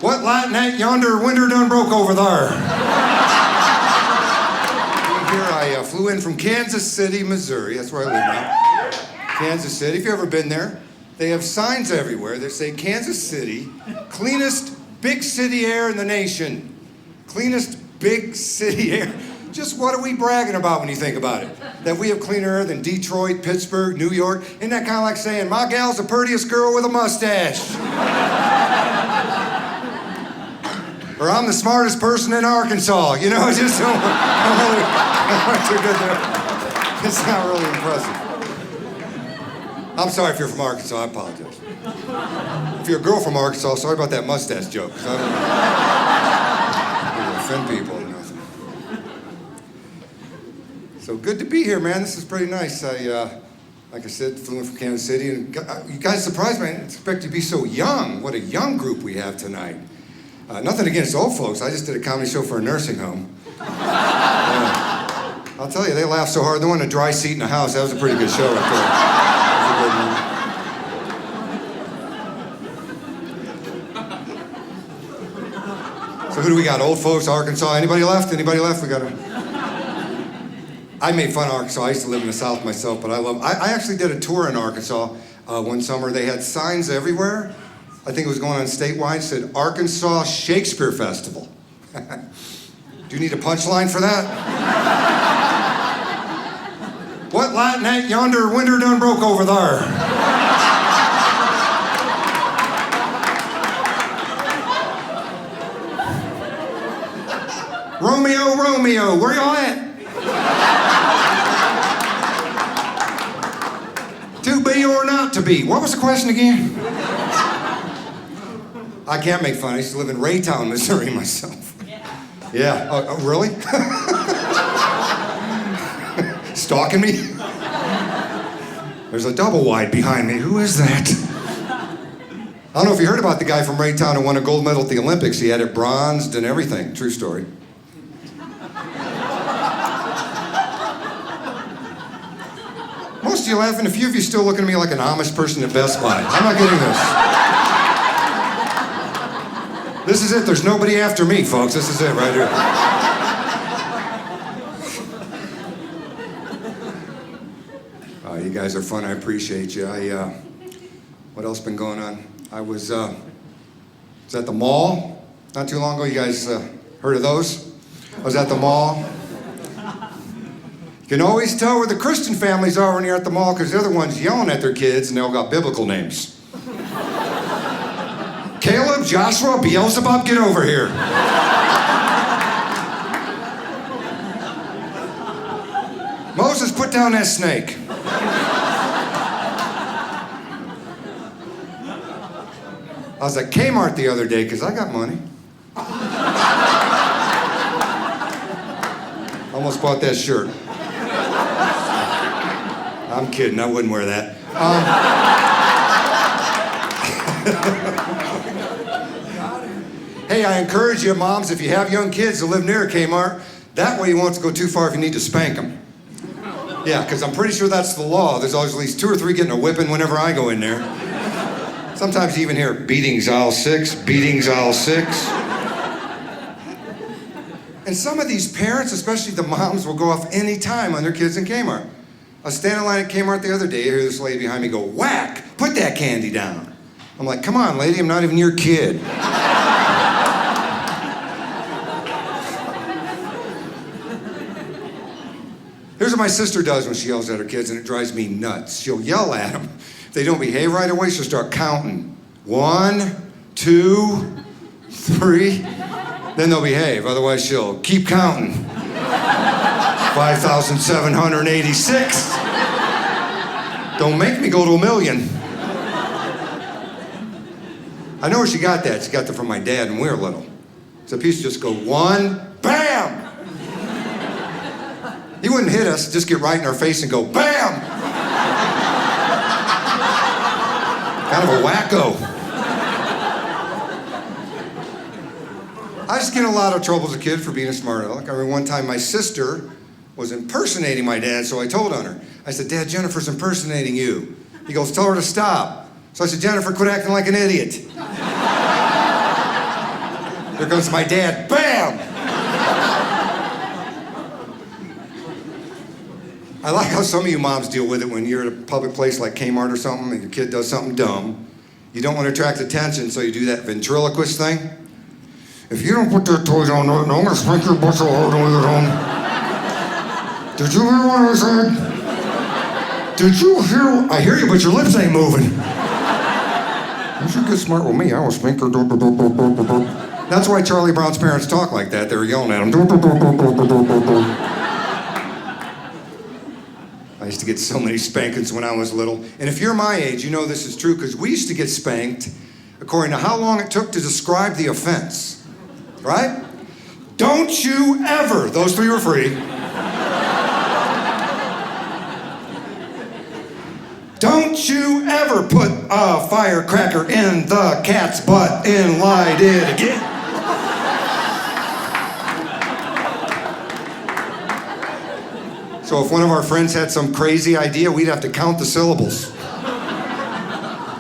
What light night yonder winter done broke over there? Here I flew in from Kansas City, Missouri. That's where I live now. Kansas City. If you've ever been there, they have signs everywhere that say Kansas City, cleanest big city air in the nation. Cleanest big city air. Just what are we bragging about when you think about it? That we have cleaner air than Detroit, Pittsburgh, New York? Isn't that kind of like saying, my gal's the prettiest girl with a mustache? Or I'm the smartest person in Arkansas. You know, it's just so too good there. It's not really impressive. I'm sorry if you're from Arkansas, I apologize. If you're a girl from Arkansas, sorry about that mustache joke. I don't offend people or nothing. So good to be here, man. This is pretty nice. Like I said, flew in from Kansas City, and you guys surprised me. I didn't expect you to be so young. What a young group we have tonight. Nothing against old folks. I just did a comedy show for a nursing home. I'll tell you, they laughed so hard. They wanted a dry seat in the house. That was a pretty good show right there. So who do we got? Old folks, Arkansas. Anybody left? Anybody left? We got a... I made fun of Arkansas. I used to live in the South myself, but I actually did a tour in Arkansas one summer. They had signs everywhere. I think it was going on statewide. It said Arkansas Shakespeare Festival. Do you need a punchline for that? What light night yonder winter done broke over there? Romeo, Romeo, where y'all at? To be or not to be? What was the question again? I can't make fun. I used to live in Raytown, Missouri myself. Yeah. Oh, really? Stalking me? There's a double wide behind me. Who is that? I don't know if you heard about the guy from Raytown who won a gold medal at the Olympics. He had it bronzed and everything. True story. Most of you laughing. A few of you still looking at me like an Amish person at Best Buy. I'm not getting this. This is it. There's nobody after me, folks. This is it right here. You guys are fun. I appreciate you. What else been going on? I was at the mall not too long ago. You guys heard of those? I was at the mall. You can always tell where the Christian families are when you're at the mall because the other ones yelling at their kids and they all got biblical names. Caleb, Joshua, Beelzebub, get over here. Moses, put down that snake. I was at Kmart the other day because I got money. Almost bought that shirt. I'm kidding, I wouldn't wear that. Hey, I encourage you, moms, if you have young kids to live near a Kmart, that way you won't have to go too far if you need to spank them. Yeah, because I'm pretty sure that's the law. There's always at least 2 or 3 getting a whipping whenever I go in there. Sometimes you even hear beatings aisle 6, beatings aisle 6. And some of these parents, especially the moms, will go off any time on their kids in Kmart. I was standing in line at Kmart the other day, I hear this lady behind me go, whack, put that candy down. I'm like, come on, lady, I'm not even your kid. Here's what my sister does when she yells at her kids, and it drives me nuts. She'll yell at them. If they don't behave right away, she'll start counting. 1, 2, 3. Then they'll behave. Otherwise, she'll keep counting. 5,786. Don't make me go to 1,000,000. I know where she got that. She got that from my dad when we were little. So he used to just go 1, bam! He wouldn't hit us, just get right in our face and go, bam! Kind of a wacko. I just get in a lot of trouble as a kid for being a smart aleck. I remember one time my sister was impersonating my dad, so I told on her. I said, Dad, Jennifer's impersonating you. He goes, tell her to stop. So I said, Jennifer, quit acting like an idiot. There goes my dad. Bam! I like how some of you moms deal with it when you're at a public place like Kmart or something and your kid does something dumb. You don't want to attract attention, so you do that ventriloquist thing. If you don't put that toy down, I'm going to spank your butt so hard when we get home. Did you hear what I said? Did you hear? I hear you, but your lips ain't moving. You should get smart with me. I will spank her. That's why Charlie Brown's parents talk like that. They were yelling at him. I used to get so many spankings when I was little. And if you're my age, you know this is true, because we used to get spanked according to how long it took to describe the offense. Right? Don't you ever, those three were free. Don't you ever put a firecracker in the cat's butt and light it again. So if one of our friends had some crazy idea, we'd have to count the syllables.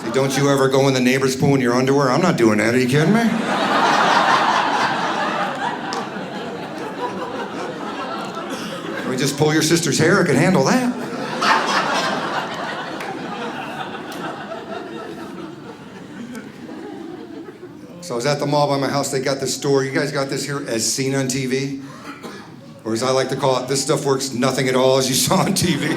See, don't you ever go in the neighbor's pool in your underwear? I'm not doing that, are you kidding me? We just pull your sister's hair, I can handle that. So I was at the mall by my house, they got this store, you guys got this here, as seen on TV? Or as I like to call it, this stuff works nothing at all as you saw on TV.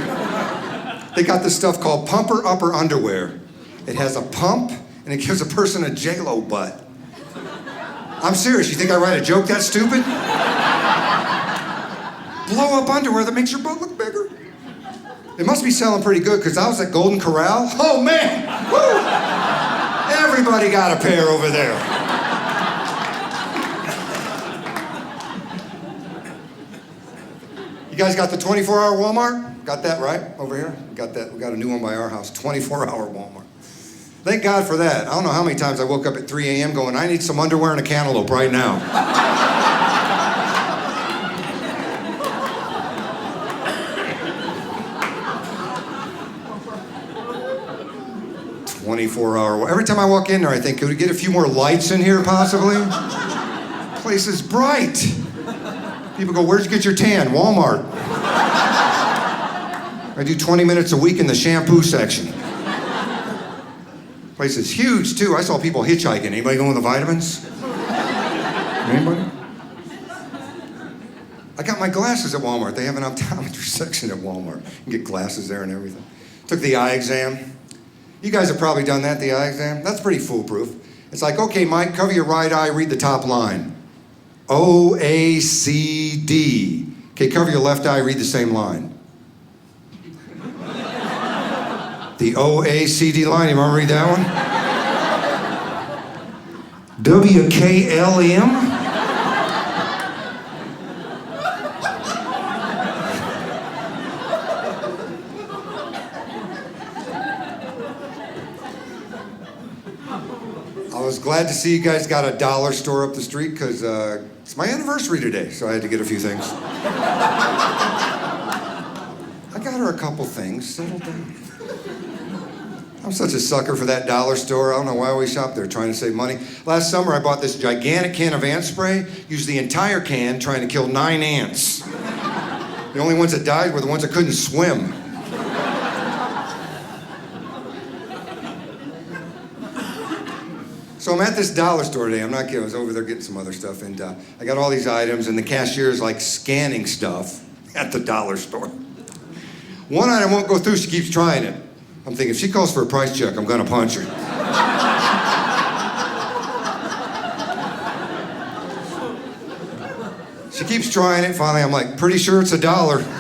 They got this stuff called pumper upper underwear. It has a pump and it gives a person a J-Lo butt. I'm serious, you think I write a joke that stupid? Blow up underwear that makes your butt look bigger. It must be selling pretty good because I was at Golden Corral. Oh man, woo! Everybody got a pair over there. You guys got the 24-hour Walmart? Got that right over here? Got that. We got a new one by our house, 24-hour Walmart. Thank God for that. I don't know how many times I woke up at 3 a.m. going, I need some underwear and a cantaloupe right now. Every time I walk in there, I think, could we get a few more lights in here, possibly? The place is bright. People go, where'd you get your tan? Walmart. I do 20 minutes a week in the shampoo section. Place is huge, too. I saw people hitchhiking. Anybody going with the vitamins? Anybody? I got my glasses at Walmart. They have an optometry section at Walmart. You can get glasses there and everything. Took the eye exam. You guys have probably done that, the eye exam. That's pretty foolproof. It's like, okay, Mike, cover your right eye, read the top line. O-A-C-D. Okay, cover your left eye, read the same line. The O-A-C-D line, you want to read that one? W-K-L-M? I was glad to see you guys got a dollar store up the street because it's my anniversary today, so I had to get a few things. I got her a couple things, settle down. I'm such a sucker for that dollar store. I don't know why I always shop there trying to save money. Last summer I bought this gigantic can of ant spray, used the entire can trying to kill 9 ants. The only ones that died were the ones that couldn't swim. So I'm at this dollar store today. I'm not kidding. I was over there getting some other stuff, and I got all these items, and the cashier's like scanning stuff at the dollar store. One item won't go through. She keeps trying it. I'm thinking, if she calls for a price check, I'm gonna punch her. She keeps trying it. Finally, I'm like, pretty sure it's $1.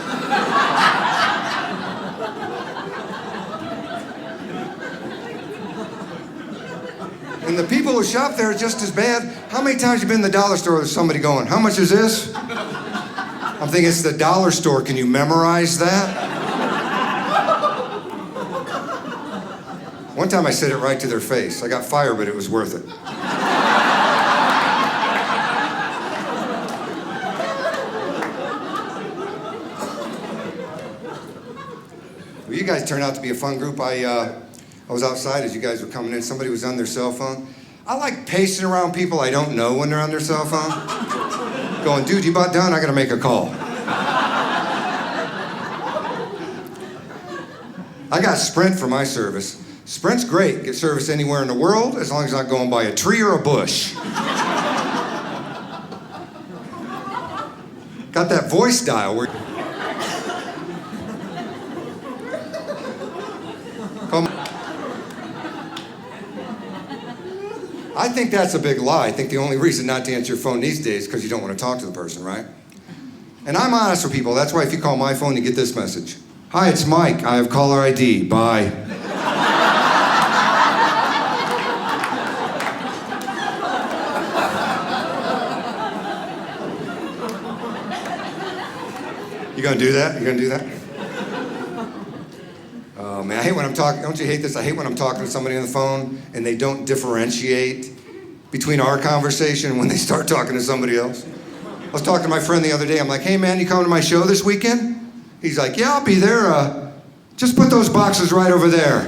And the people who shop there are just as bad. How many times you been in the dollar store with somebody going, how much is this? I'm thinking, it's the dollar store. Can you memorize that? One time I said it right to their face. I got fired, but it was worth it. Well, you guys turned out to be a fun group. I was outside as you guys were coming in. Somebody was on their cell phone. I like pacing around people I don't know when they're on their cell phone. Going, dude, you about done? I gotta make a call. I got Sprint for my service. Sprint's great. Get service anywhere in the world as long as I'm not going by a tree or a bush. Got that voice dial where... Come on. I think that's a big lie. I think the only reason not to answer your phone these days is because you don't want to talk to the person, right? And I'm honest with people. That's why if you call my phone, you get this message. Hi, it's Mike. I have caller ID. Bye. You gonna do that? You gonna do that? Oh man, I hate when I'm talking, don't you hate this? I hate when I'm talking to somebody on the phone and they don't differentiate between our conversation and when they start talking to somebody else. I was talking to my friend the other day. I'm like, hey man, you coming to my show this weekend? He's like, yeah, I'll be there. Just put those boxes right over there.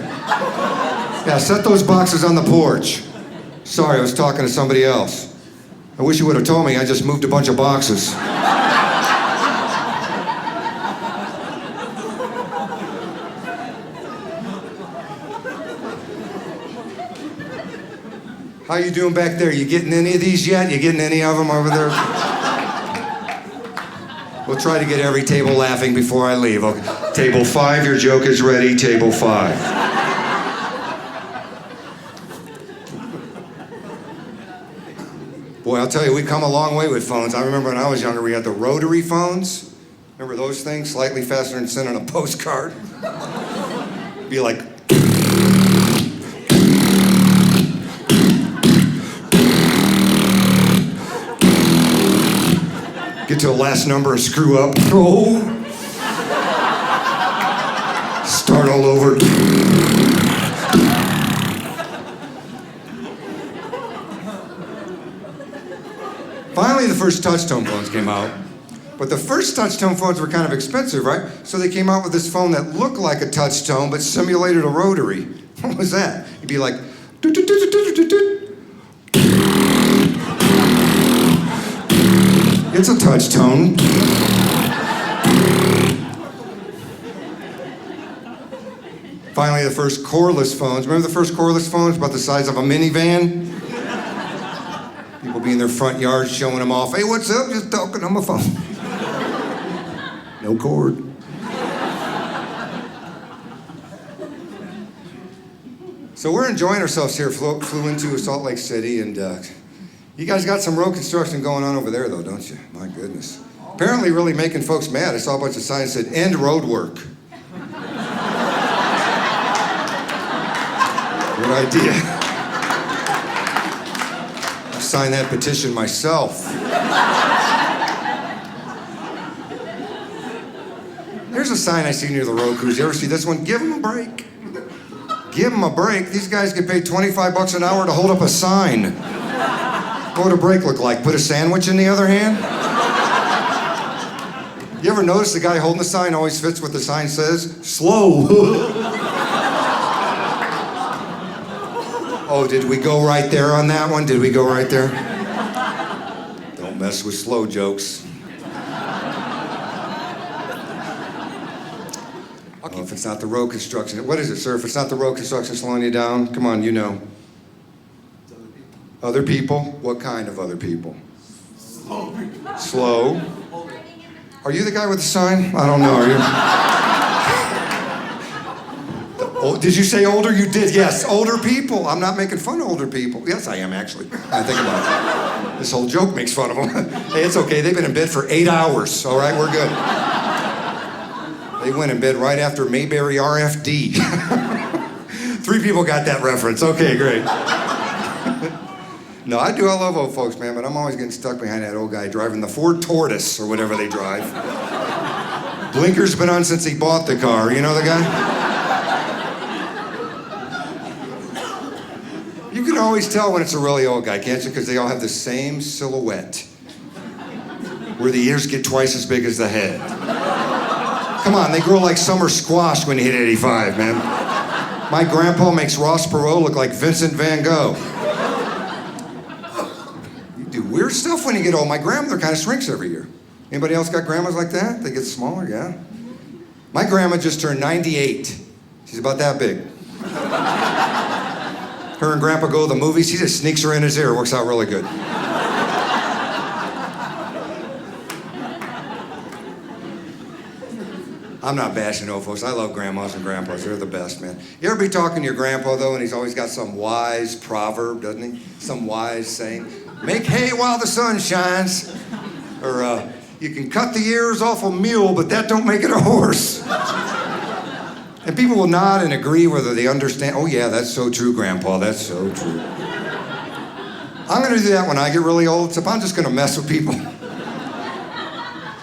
Yeah, set those boxes on the porch. Sorry, I was talking to somebody else. I wish you would have told me. I just moved a bunch of boxes. How you doing back there? You getting any of these yet? You getting any of them over there? We'll try to get every table laughing before I leave. Okay. Table 5, your joke is ready. Table 5. Boy, I'll tell you, we've come a long way with phones. I remember when I was younger, we had the rotary phones. Remember those things? Slightly faster than sending a postcard. Be like... Get to the last number and screw up. Oh. Start all over. Finally, the first touch-tone phones came out. But the first touch-tone phones were kind of expensive, right? So they came out with this phone that looked like a touch-tone but simulated a rotary. What was that? You'd be like... It's a touch tone. Finally, the first cordless phones. Remember the first cordless phones about the size of a minivan? People be in their front yard showing them off. Hey, what's up? Just talking on my phone. No cord. So we're enjoying ourselves here. Flew into Salt Lake City, and you guys got some road construction going on over there, though, don't you? My goodness. Apparently really making folks mad. I saw a bunch of signs that said, end road work. Good idea. I signed that petition myself. Here's a sign I see near the road crews. You ever see this one? Give them a break. Give them a break. These guys get paid $25 an hour to hold up a sign. What would a break look like? Put a sandwich in the other hand? You ever notice the guy holding the sign always fits what the sign says? Slow. Oh, did we go right there on that one? Did we go right there? Don't mess with slow jokes. Okay, if it's not the road construction, what is it, sir? If it's not the road construction slowing you down, come on, you know. Other people? What kind of other people? Slow people. Slow? Are you the guy with the sign? I don't know, are you? Did you say older? You did, yes. Older people. I'm not making fun of older people. Yes, I am, actually. I think about it. This whole joke makes fun of them. Hey, it's okay. They've been in bed for 8 hours. All right, we're good. They went in bed right after Mayberry RFD. 3 people got that reference. Okay, great. No, I love old folks, man, but I'm always getting stuck behind that old guy driving the Ford Tortoise or whatever they drive. Blinker's been on since he bought the car. You know the guy? You can always tell when it's a really old guy, can't you? Because they all have the same silhouette. Where the ears get twice as big as the head. Come on, they grow like summer squash when you hit 85, man. My grandpa makes Ross Perot look like Vincent van Gogh. weird stuff when you get old. My grandmother kind of shrinks every year. Anybody else got grandmas like that? They get smaller, yeah. My grandma just turned 98. She's about that big. Her and Grandpa go to the movies. He just sneaks her in his ear. Works out really good. I'm not bashing no folks. I love grandmas and grandpas. They're the best, man. You ever be talking to your grandpa, though, and he's always got some wise proverb, doesn't he? Some wise saying. Make hay while the sun shines. Or, you can cut the ears off a mule, but that don't make it a horse. And people will nod and agree whether they understand. Oh, yeah, that's so true, Grandpa. That's so true. I'm going to do that when I get really old, except I'm just going to mess with people.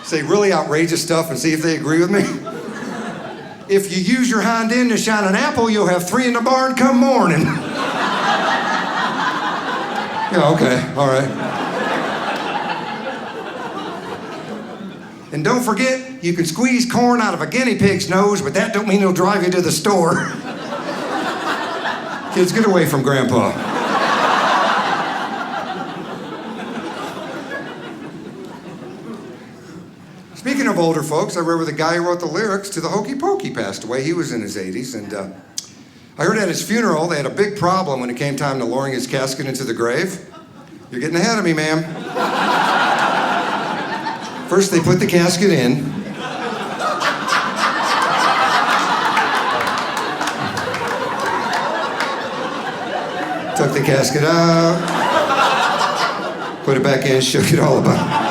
Say really outrageous stuff and see if they agree with me. If you use your hind end to shine an apple, you'll have 3 in the barn come morning. Yeah, okay, all right. And don't forget, you can squeeze corn out of a guinea pig's nose, but that don't mean he'll drive you to the store. Kids, get away from Grandpa. Speaking of older folks, I remember the guy who wrote the lyrics to the Hokey Pokey passed away. He was in his 80s, and I heard at his funeral they had a big problem when it came time to lowering his casket into the grave. You're getting ahead of me, ma'am. First, they put the casket in. Took the casket out. Put it back in, shook it all about.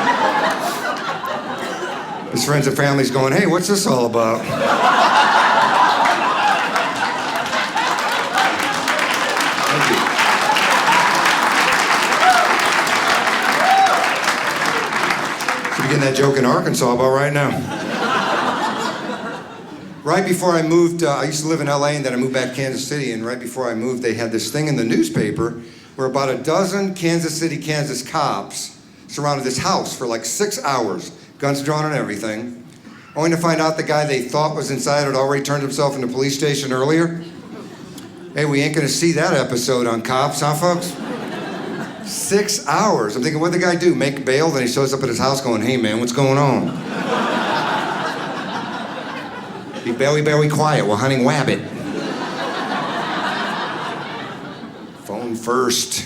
His friends and family's going, hey, what's this all about? Thank you. Should be getting that joke in Arkansas about right now. Right before I moved, I used to live in LA and then I moved back to Kansas City, and right before I moved, they had this thing in the newspaper where about a dozen Kansas City, Kansas cops surrounded this house for like 6 hours. Guns drawn and everything, only to find out the guy they thought was inside had already turned himself into a police station earlier. Hey, we ain't gonna see that episode on Cops, huh, folks? 6 hours. I'm thinking, what'd the guy do? Make bail? Then he shows up at his house going, hey, man, what's going on? Be very quiet. We're hunting wabbit. Phone first.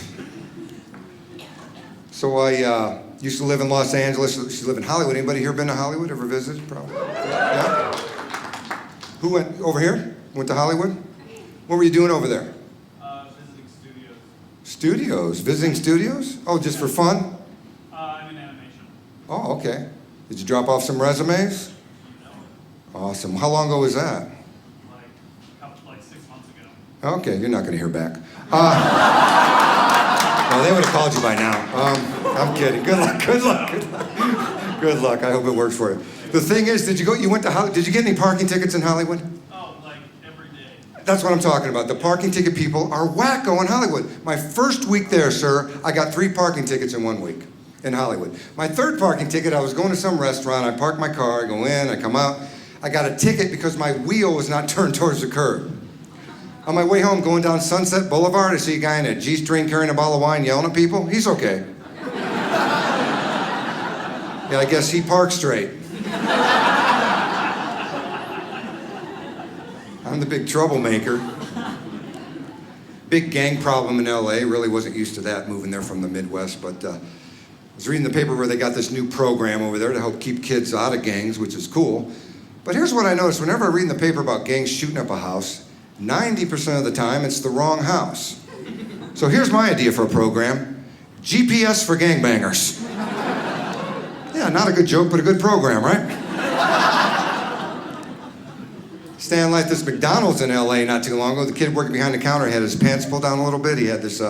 So I, used to live in Los Angeles. Used to live in Hollywood. Anybody here been to Hollywood? Ever visited? Probably. Yeah? Who went over here? Went to Hollywood? What were you doing over there? Visiting studios. Studios? Visiting studios? Oh, just for fun? I'm in animation. Oh, okay. Did you drop off some resumes? No. Awesome. How long ago was that? Like 6 months ago. Okay, you're not going to hear back. Well, they would have called you by now. I'm kidding. Good luck. Good luck. I hope it works for you. The thing is, did you went to Hollywood? Did you get any parking tickets in Hollywood? Oh, like every day. That's what I'm talking about. The parking ticket people are wacko in Hollywood. My first week there, sir, I got 3 parking tickets in 1 week in Hollywood. My third parking ticket, I was going to some restaurant. I parked my car, I go in, I come out. I got a ticket because my wheel was not turned towards the curb. On my way home, going down Sunset Boulevard, I see a guy in a G-string carrying a bottle of wine yelling at people. He's okay. Yeah, I guess he parked straight. I'm the big troublemaker. Big gang problem in LA. Really wasn't used to that moving there from the Midwest, but I was reading the paper where they got this new program over there to help keep kids out of gangs, which is cool. But here's what I noticed. Whenever I read in the paper about gangs shooting up a house, 90% of the time, it's the wrong house. So here's my idea for a program. GPS for gangbangers. Yeah, not a good joke, but a good program, right? Staying like this McDonald's in LA not too long ago. The kid working behind the counter had his pants pulled down a little bit. He had this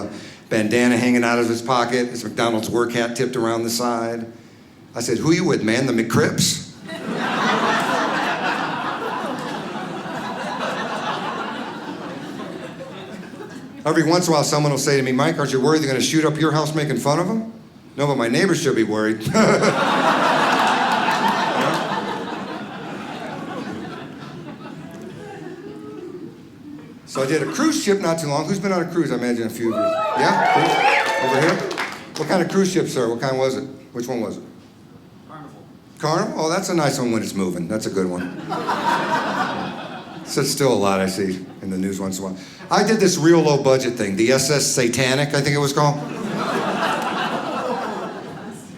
bandana hanging out of his pocket, his McDonald's work hat tipped around the side. I said, who you with, man? The McCrips? Every once in a while, someone will say to me, Mike, aren't you worried they're going to shoot up your house making fun of them? No, but my neighbors should be worried. So I did a cruise ship not too long. Who's been on a cruise? I imagine a few of you. Yeah? Cruise? Over here? What kind of cruise ship, sir? What kind was it? Which one was it? Carnival. Carnival? Oh, that's a nice one when it's moving. That's a good one. So it's still a lot I see in the news once in a while. I did this real low budget thing, the SS Satanic, I think it was called.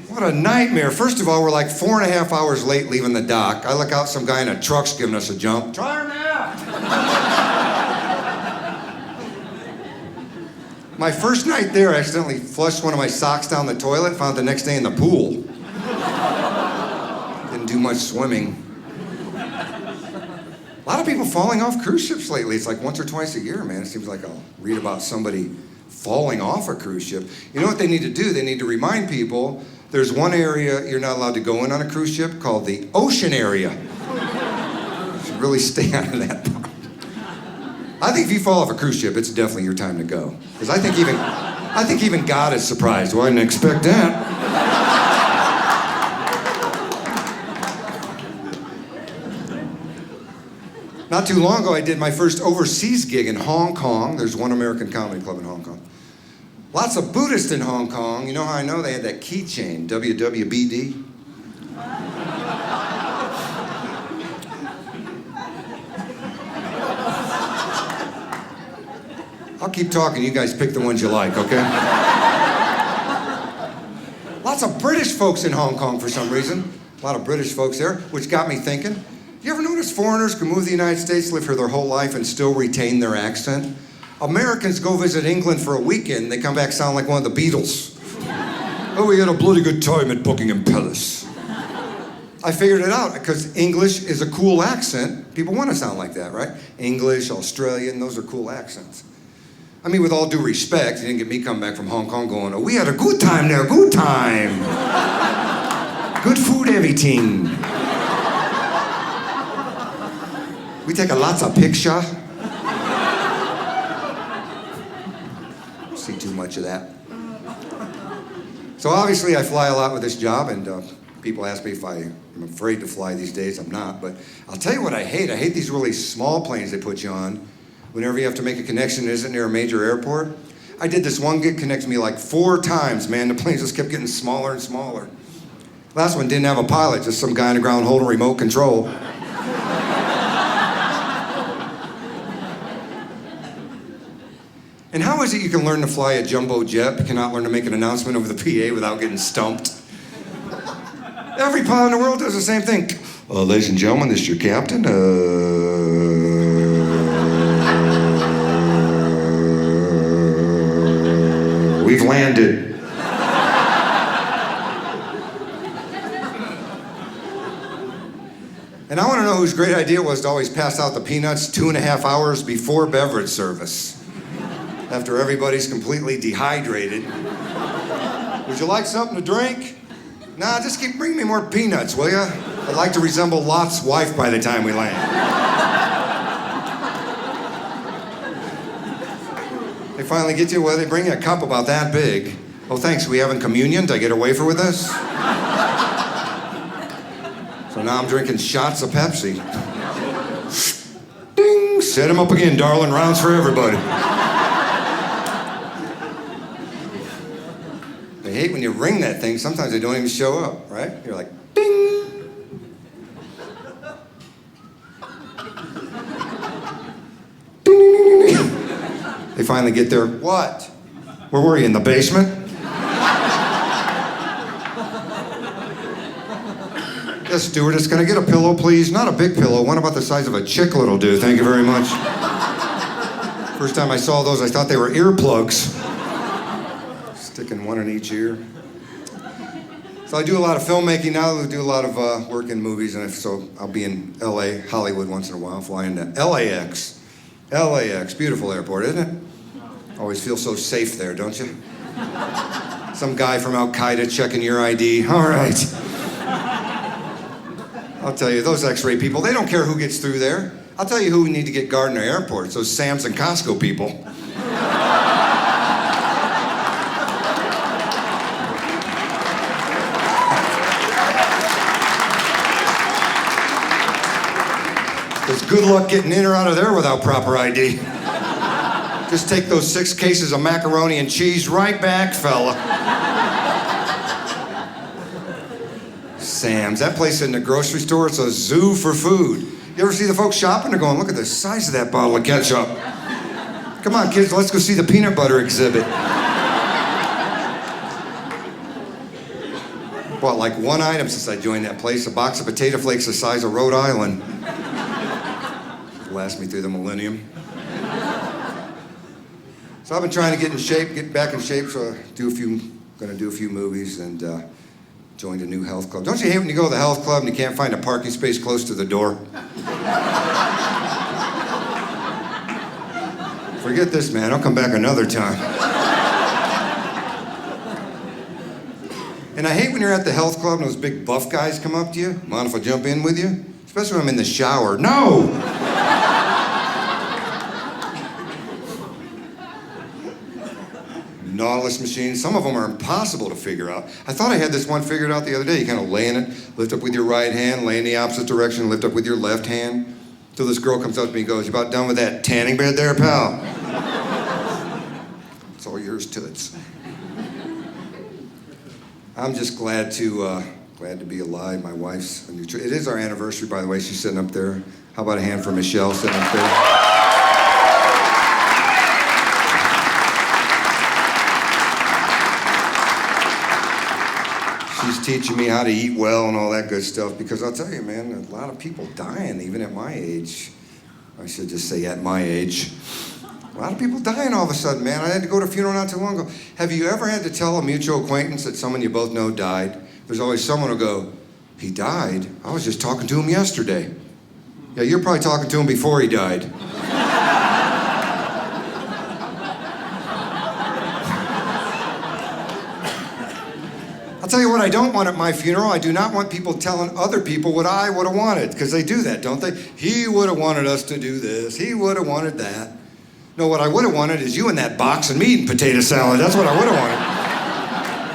What a nightmare. First of all, we're like 4.5 hours late leaving the dock. I look out, some guy in a truck's giving us a jump. Try her now! My first night there, I accidentally flushed one of my socks down the toilet, found it the next day in the pool. Didn't do much swimming. A lot of people falling off cruise ships lately. It's like once or twice a year, man. It seems like I'll read about somebody falling off a cruise ship. You know what they need to do? They need to remind people there's one area you're not allowed to go in on a cruise ship called the ocean area. You should really stay out of that part. I think if you fall off a cruise ship, it's definitely your time to go. Because I think even God is surprised. Well, I didn't expect that. Not too long ago, I did my first overseas gig in Hong Kong. There's one American comedy club in Hong Kong. Lots of Buddhists in Hong Kong. You know how I know? They had that keychain, WWBD. I'll keep talking. You guys pick the ones you like, okay? Lots of British folks in Hong Kong for some reason. A lot of British folks there, which got me thinking. You ever notice foreigners can move to the United States, live here their whole life, and still retain their accent? Americans go visit England for a weekend, they come back sound like one of the Beatles. Oh, we had a bloody good time at Buckingham Palace. I figured it out, because English is a cool accent. People want to sound like that, right? English, Australian, those are cool accents. I mean, with all due respect, you didn't get me coming back from Hong Kong going, oh, we had a good time there, good time. Good food, everything. We take a lots of picture. See too much of that. So obviously I fly a lot with this job, and people ask me if I'm afraid to fly these days. I'm not, but I'll tell you what I hate. I hate these really small planes they put you on whenever you have to make a connection that isn't near a major airport. I did this one gig, connected me like 4 times, man. The planes just kept getting smaller and smaller. Last one didn't have a pilot, just some guy on the ground holding remote control. And how is it you can learn to fly a jumbo jet but cannot learn to make an announcement over the PA without getting stumped? Every pilot in the world does the same thing. Ladies and gentlemen, this is your captain. We've landed. And I want to know whose great idea it was to always pass out the peanuts 2.5 hours before beverage service. After everybody's completely dehydrated. Would you like something to drink? Nah, just bring me more peanuts, will ya? I'd like to resemble Lot's wife by the time we land. They finally get you, well, they bring you a cup about that big. Oh, thanks, we having communion? Did I get a wafer with this? So now I'm drinking shots of Pepsi. Ding! Set him up again, darling. Rounds for everybody. I hate when you ring that thing. Sometimes they don't even show up, right? You're like, ding! Ding, ding, ding, ding. They finally get there. What? Where were you, in the basement? Yes, stewardess, can I get a pillow, please? Not a big pillow, one about the size of a chiclet will do. Thank you very much. First time I saw those, I thought they were earplugs. Sticking one in each ear. So I do a lot of filmmaking now. I do a lot of work in movies, and so I'll be in LA, Hollywood once in a while, flying to LAX. LAX, beautiful airport, isn't it? Always feel so safe there, don't you? Some guy from Al-Qaeda checking your ID. All right. I'll tell you, those X-ray people, they don't care who gets through there. I'll tell you who we need to get Gardner Airport. It's those Sam's and Costco people. Because good luck getting in or out of there without proper ID. Just take those 6 cases of macaroni and cheese right back, fella. Sam's. That place in the grocery store, it's a zoo for food. You ever see the folks shopping? They're going, look at the size of that bottle of ketchup. Come on, kids, let's go see the peanut butter exhibit. Bought like one item since I joined that place, a box of potato flakes the size of Rhode Island. It'll last me through the millennium. So I've been trying to get in shape, get back in shape, so gonna do a few movies and joined a new health club. Don't you hate when you go to the health club and you can't find a parking space close to the door? Forget this, man, I'll come back another time. And I hate when you're at the health club and those big buff guys come up to you. Mind if I jump in with you? Especially when I'm in the shower. No! Nautilus machines. Some of them are impossible to figure out. I thought I had this one figured out the other day. You kind of lay in it, lift up with your right hand, lay in the opposite direction, lift up with your left hand. Till this girl comes up to me and goes, "You about done with that tanning bed there, pal?" It's all yours, toots. I'm just glad to be alive. My wife's a new it is our anniversary, by the way. She's sitting up there. How about a hand for Michelle sitting up there? She's teaching me how to eat well and all that good stuff, because I'll tell you, man, a lot of people dying even at my age. I should just say at my age. A lot of people dying all of a sudden, man. I had to go to a funeral not too long ago. Have you ever had to tell a mutual acquaintance that someone you both know died? There's always someone who'll go, "He died? I was just talking to him yesterday." Yeah, you're probably talking to him before he died. I'll tell you what I don't want at my funeral. I do not want people telling other people what I would have wanted, because they do that, don't they? He would have wanted us to do this. He would have wanted that. No, what I would have wanted is you in that box and me eating potato salad. That's what I would have wanted.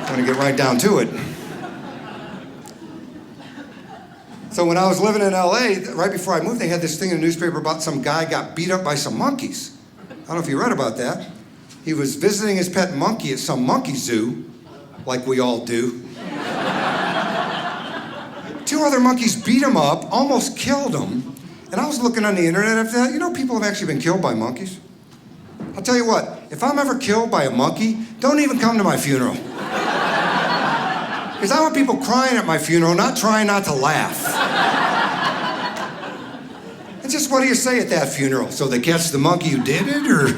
I'm going to get right down to it. So when I was living in LA, right before I moved, they had this thing in the newspaper about some guy got beat up by some monkeys. I don't know if you read about that. He was visiting his pet monkey at some monkey zoo, like we all do. Two other monkeys beat him up, almost killed him. And I was looking on the internet after that. You know, people have actually been killed by monkeys. I'll tell you what, if I'm ever killed by a monkey, don't even come to my funeral. Because I want people crying at my funeral, not trying not to laugh. And just what do you say at that funeral? So they catch the monkey who did it, or?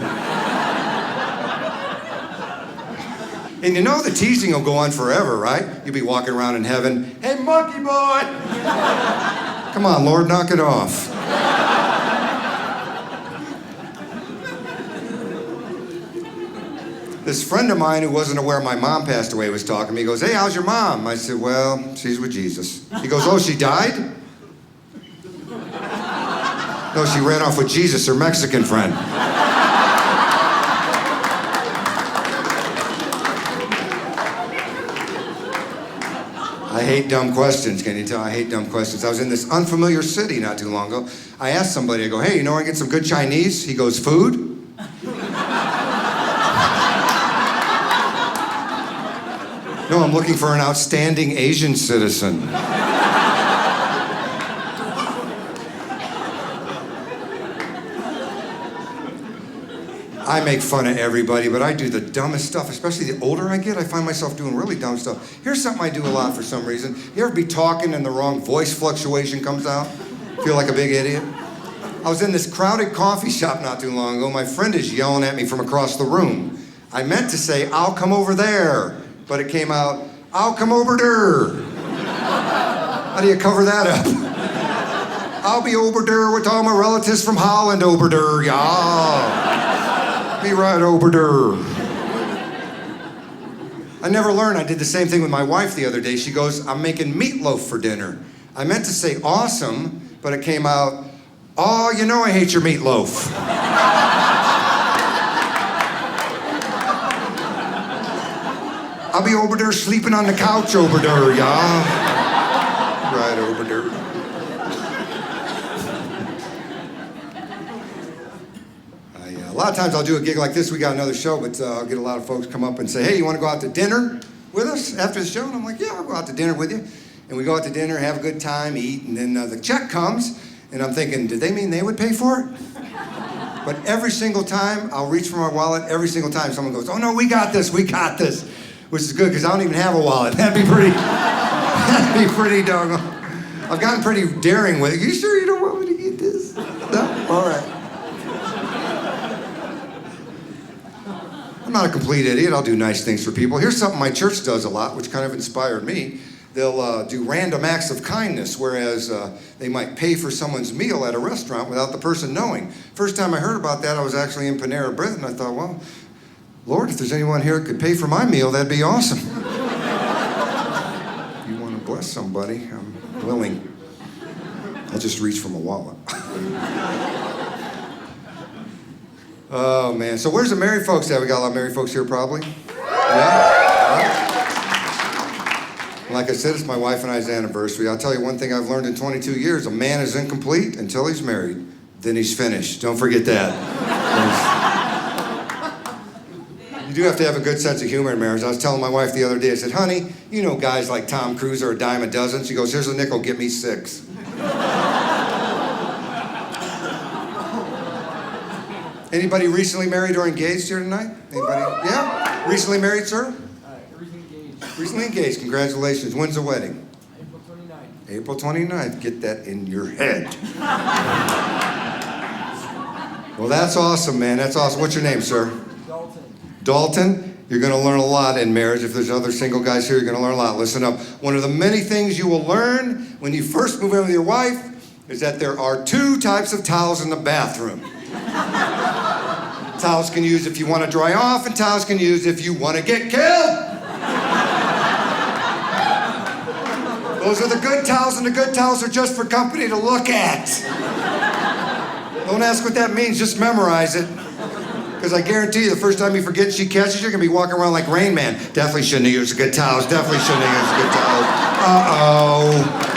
And you know the teasing will go on forever, right? You'll be walking around in heaven, "Hey, monkey boy!" Come on, Lord, knock it off. This friend of mine who wasn't aware my mom passed away was talking to me. He goes, "Hey, how's your mom?" I said, "Well, she's with Jesus." He goes, "Oh, she died?" No, she ran off with Jesus, her Mexican friend. I hate dumb questions, can you tell? I hate dumb questions. I was in this unfamiliar city not too long ago. I asked somebody, I go, "Hey, you know where I can get some good Chinese?" He goes, "Food?" No, I'm looking for an outstanding Asian citizen. I make fun of everybody, but I do the dumbest stuff. Especially the older I get, I find myself doing really dumb stuff. Here's something I do a lot for some reason. You ever be talking and the wrong voice fluctuation comes out? Feel like a big idiot? I was in this crowded coffee shop not too long ago. My friend is yelling at me from across the room. I meant to say, "I'll come over there," but it came out, "I'll come over there." How do you cover that up? "I'll be over there with all my relatives from Holland over there, yeah. Be right over there." I never learned. I did the same thing with my wife the other day. She goes, "I'm making meatloaf for dinner." I meant to say awesome, but it came out, "Oh, you know I hate your meatloaf." "I'll be over there sleeping on the couch over there, yeah. Right over there." A lot of times I'll do a gig like this. We got another show, but I'll get a lot of folks come up and say, "Hey, you want to go out to dinner with us after the show?" And I'm like, "Yeah, I'll go out to dinner with you." And we go out to dinner, have a good time, eat, and then the check comes, and I'm thinking, did they mean they would pay for it? But every single time, I'll reach for my wallet, every single time someone goes, oh no, we got this, which is good, because I don't even have a wallet. That'd be pretty doggone. I've gotten pretty daring with it. You sure you don't want me to get this? No? All right. I'm not a complete idiot. I'll do nice things for people. Here's something my church does a lot, which kind of inspired me. They'll do random acts of kindness, whereas they might pay for someone's meal at a restaurant without the person knowing. First time I heard about that, I was actually in Panera Bread, and I thought, well, Lord, if there's anyone here that could pay for my meal, that'd be awesome. If you want to bless somebody, I'm willing. I'll just reach for my wallet. Oh, man. So where's the married folks at? We got a lot of married folks here, probably. Yeah? Like I said, it's my wife and I's anniversary. I'll tell you one thing I've learned in 22 years. A man is incomplete until he's married. Then he's finished. Don't forget that. You do have to have a good sense of humor in marriage. I was telling my wife the other day, I said, honey, you know guys like Tom Cruise are a dime a dozen. She goes, here's a nickel, get me 6. Anybody recently married or engaged here tonight? Anybody? Yeah? Recently married, sir? Recently engaged. Congratulations. When's the wedding? April 29th. April 29th. Get that in your head. Well, that's awesome, man. That's awesome. What's your name, sir? Dalton. Dalton? You're going to learn a lot in marriage. If there's other single guys here, you're going to learn a lot. Listen up. One of the many things you will learn when you first move in with your wife is that there are 2 types of towels in the bathroom. Towels can use if you want to dry off, and towels can use if you want to get killed. Those are the good towels, and the good towels are just for company to look at. Don't ask what that means, just memorize it. Because I guarantee you, the first time you forget she catches, you're going to be walking around like Rain Man. Definitely shouldn't have used good towels, definitely shouldn't have used good towels. Uh-oh.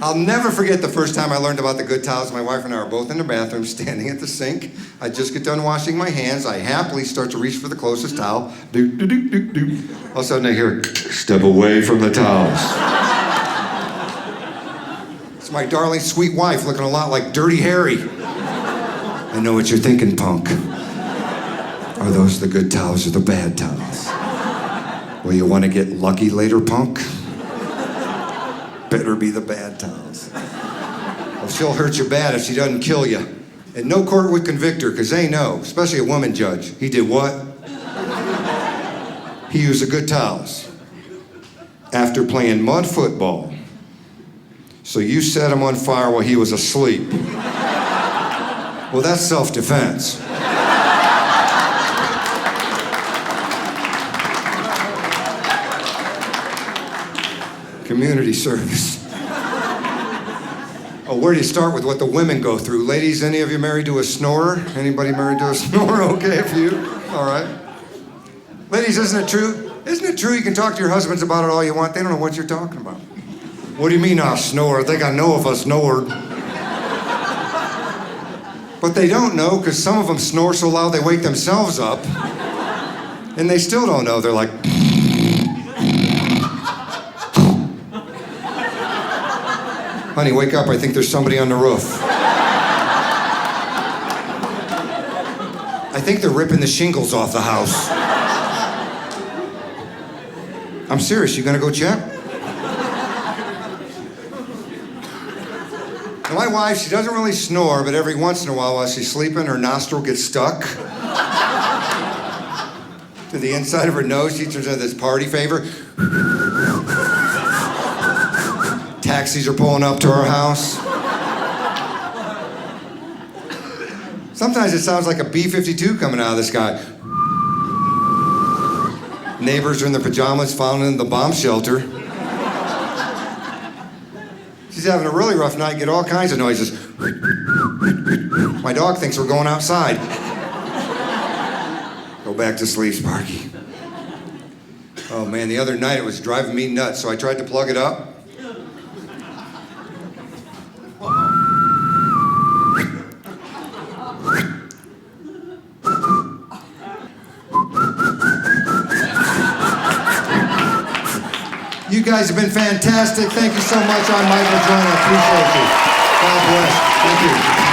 I'll never forget the first time I learned about the good towels. My wife and I are both in the bathroom, standing at the sink. I just get done washing my hands. I happily start to reach for the closest towel. Do, do, do, do, do. All of a sudden I hear, step away from the towels. It's my darling, sweet wife looking a lot like Dirty Harry. I know what you're thinking, punk. Are those the good towels or the bad towels? Well, you want to get lucky later, punk? Better be the bad towels. Well, she'll hurt you bad if she doesn't kill you. And no court would convict her, because they know, especially a woman judge. He did what? He used the good towels. After playing mud football. So you set him on fire while he was asleep. Well, that's self-defense. Community service. Oh, where do you start with what the women go through? Ladies, any of you married to a snorer? Anybody married to a snorer? Okay, a few. All right. Ladies, isn't it true? Isn't it true you can talk to your husbands about it all you want? They don't know what you're talking about. What do you mean, a snorer? I think I know if I snored. But they don't know, because some of them snore so loud they wake themselves up. And they still don't know. They're like... Honey, wake up. I think there's somebody on the roof. I think they're ripping the shingles off the house. I'm serious. You gonna go check? Now, my wife, she doesn't really snore, but every once in a while she's sleeping, her nostril gets stuck to the inside of her nose. She turns into this party favor. Taxis are pulling up to our house. Sometimes it sounds like a B-52 coming out of the sky. Neighbors are in their pajamas found in the bomb shelter. She's having a really rough night, get all kinds of noises. My dog thinks we're going outside. Go back to sleep, Sparky. Oh man, the other night it was driving me nuts, so I tried to plug it up. You guys have been fantastic. Thank you so much. I'm Michael Jordan. I appreciate you. God bless. Thank you.